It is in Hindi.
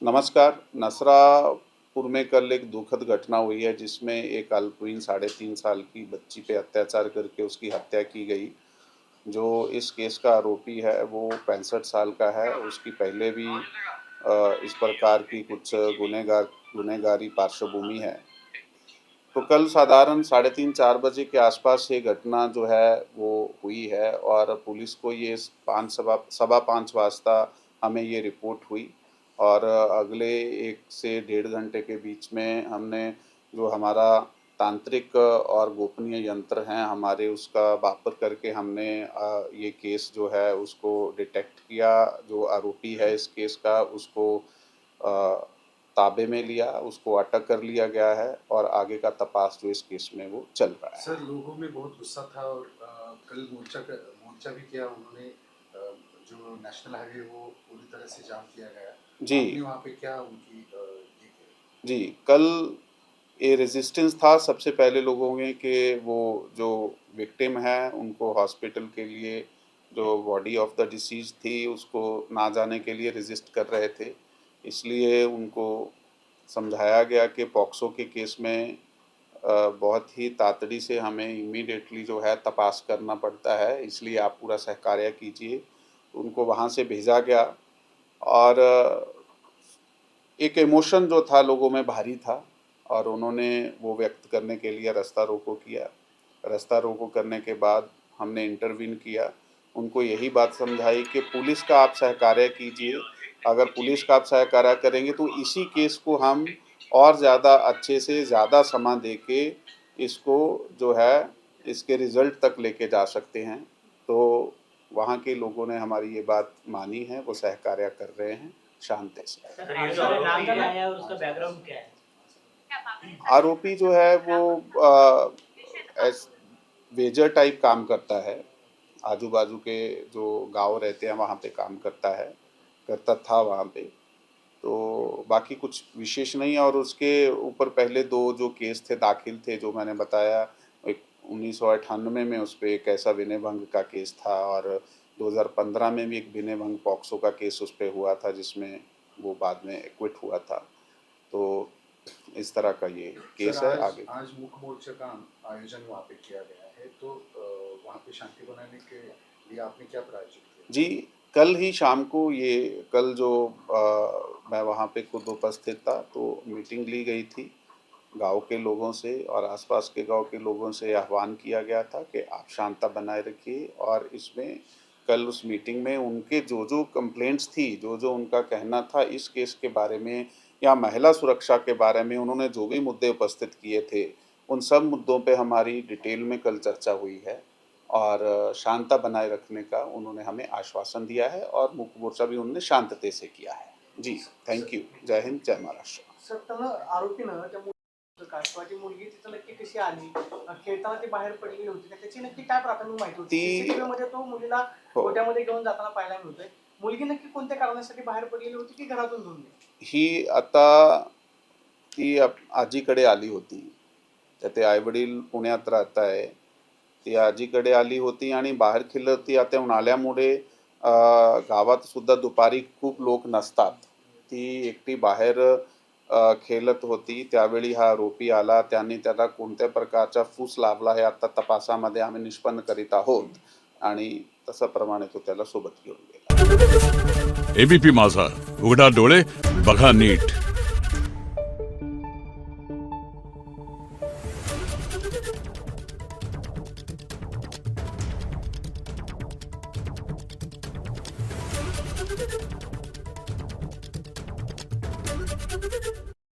नमस्कार। नसरापुर में कल एक दुखद घटना हुई है जिसमें एक अल्पवयीन 3.5 साल की बच्ची पे अत्याचार करके उसकी हत्या की गई। जो इस केस का आरोपी है वो 65 साल का है। उसकी पहले भी इस प्रकार की कुछ गुनहगारी पार्श्वभूमि है। तो कल साधारण 3:30-4 बजे के आसपास ये घटना जो है वो हुई है और पुलिस को ये 5 सवा 5 वाजता हमें ये रिपोर्ट हुई और अगले 1 से डेढ़ घंटे के बीच में हमने जो हमारा तांत्रिक और गोपनीय यंत्र हैं हमारे उसका वापर करके हमने ये केस जो है उसको डिटेक्ट किया। जो आरोपी है इस केस का उसको अ, ताबे में लिया, उसको अटक कर लिया गया है और आगे का तपास जो इस केस में वो चल रहा है। सर, लोगों में बहुत गुस्सा था और कल मोर्चा भी किया उन्होंने। जो नेशनल हाईवे वो पूरी तरह से जाम किया गया। जी। आपने वहाँ पे क्या उनकी ये किया? जी, कल ये रेजिस्टेंस था सबसे पहले लोगों में कि वो जो विक्टिम है उनको हॉस्पिटल के लिए जो बॉडी ऑफ द डिसीज़ थी उसको ना जाने के लिए रेजिस्ट कर रहे थे। इसलिए उनको समझाया गया कि पॉक्सो के केस में बहुत ही तातड़ी से हमें इमीडिएटली जो है तपास करना पड़ता है, इसलिए आप पूरा सहकार्य कीजिए। उनको वहाँ से भेजा गया और एक इमोशन जो था लोगों में भारी था और उन्होंने वो व्यक्त करने के लिए रास्ता रोको किया। रास्ता रोको करने के बाद हमने इंटरवीन किया। उनको यही बात समझाई कि पुलिस का आप सहकार्य कीजिए। अगर पुलिस का आप सहकार्य करेंगे तो इसी केस को हम और ज़्यादा अच्छे से ज़्यादा समय देके इसको जो है इसके रिज़ल्ट तक लेके जा सकते हैं। तो वहाँ के लोगों ने हमारी ये बात मानी है, वो सहकार्य कर रहे हैं शांति से। सर ये जो नाम क्या है और उसका बैकग्राउंड क्या है? आरोपी जो है वो एस वेजर टाइप काम करता है। आजू-बाजू के जो गाँव रहते हैं वहाँ पे काम करता था वहाँ पे। तो बाकी कुछ विशेष नहीं है और उसके ऊपर पहले 2 जो केस थे दाखिल थे जो मैंने बताया। एक 1998 में उस पे एक ऐसा विनय भंग का केस था और 2015 में भी एक विनय भंग पॉक्सो का केस उस पे हुआ था जिसमें वो बाद में एक्विट हुआ था। तो इस तरह का ये केस सर, है आगे। आज मुख्य मोर्चा का आयोजन वहाँ पे किया गया है, तो वहाँ पे शांति बनाने के लिए आपने क्या प्रायोजित किया? जी, कल ही शाम को ये कल जो मैं वहाँ पे खुद उपस्थित था तो मीटिंग ली गई थी। गाँव के लोगों से और आसपास के गाँव के लोगों से आह्वान किया गया था कि आप शांतता बनाए रखिए और इसमें कल उस मीटिंग में उनके जो-जो कंप्लेंट्स थी, जो-जो उनका कहना था इस केस के बारे में या महिला सुरक्षा के बारे में उन्होंने जो भी मुद्दे उपस्थित किए थे, उन सब मुद्दों पे हमारी डिटेल में कल चर्चा हुई है और शांतता बनाए रखने का उन्होंने हमें आश्वासन दिया है और मुख्य मोर्चा भी उन्होंने शांतता से किया है। जी, थैंक यू। जय हिंद, जय महाराष्ट्र। सर त्याला आरोपीनं त्या मुलीचं का किंवा ती मुलगी तिथं नक्की कशी आली, खेळताना ती बाहेर पडलेली होती का त्याची नक्की काय प्राथमिक माहिती होती? सीसीटीव्ही मध्ये तो मुलीला गोट्यामध्ये घेऊन जाताना पाहायला मिळतोय. मुलगी नक्की कोणत्या कारणासाठी बाहेर पडलेली होती की घरातून घेऊन गेली? ही आता ती आजीकडे आली होती. त्याचे आई-वडील पुण्यात राहत आहे. ती आजीकडे आली होती आणि बाहेर खेळत ती आता उन्हाळ्यामुळे गावात सुद्धा दुपारी खूप लोक नसतात. ती एकटी बाहेर खेळत होती. त्यावेळी हा आरोपी आला. त्याने त्याला कोणत्या प्रकारचा फूस लाभला हे आता तपासामध्ये आम्ही निष्पन्न करीत आहोत आणि तशाप्रमाणे तो त्याला सोबत घेऊन गेला. एबीपी माझा, उघडा डोळे बघा नीट. Thank you.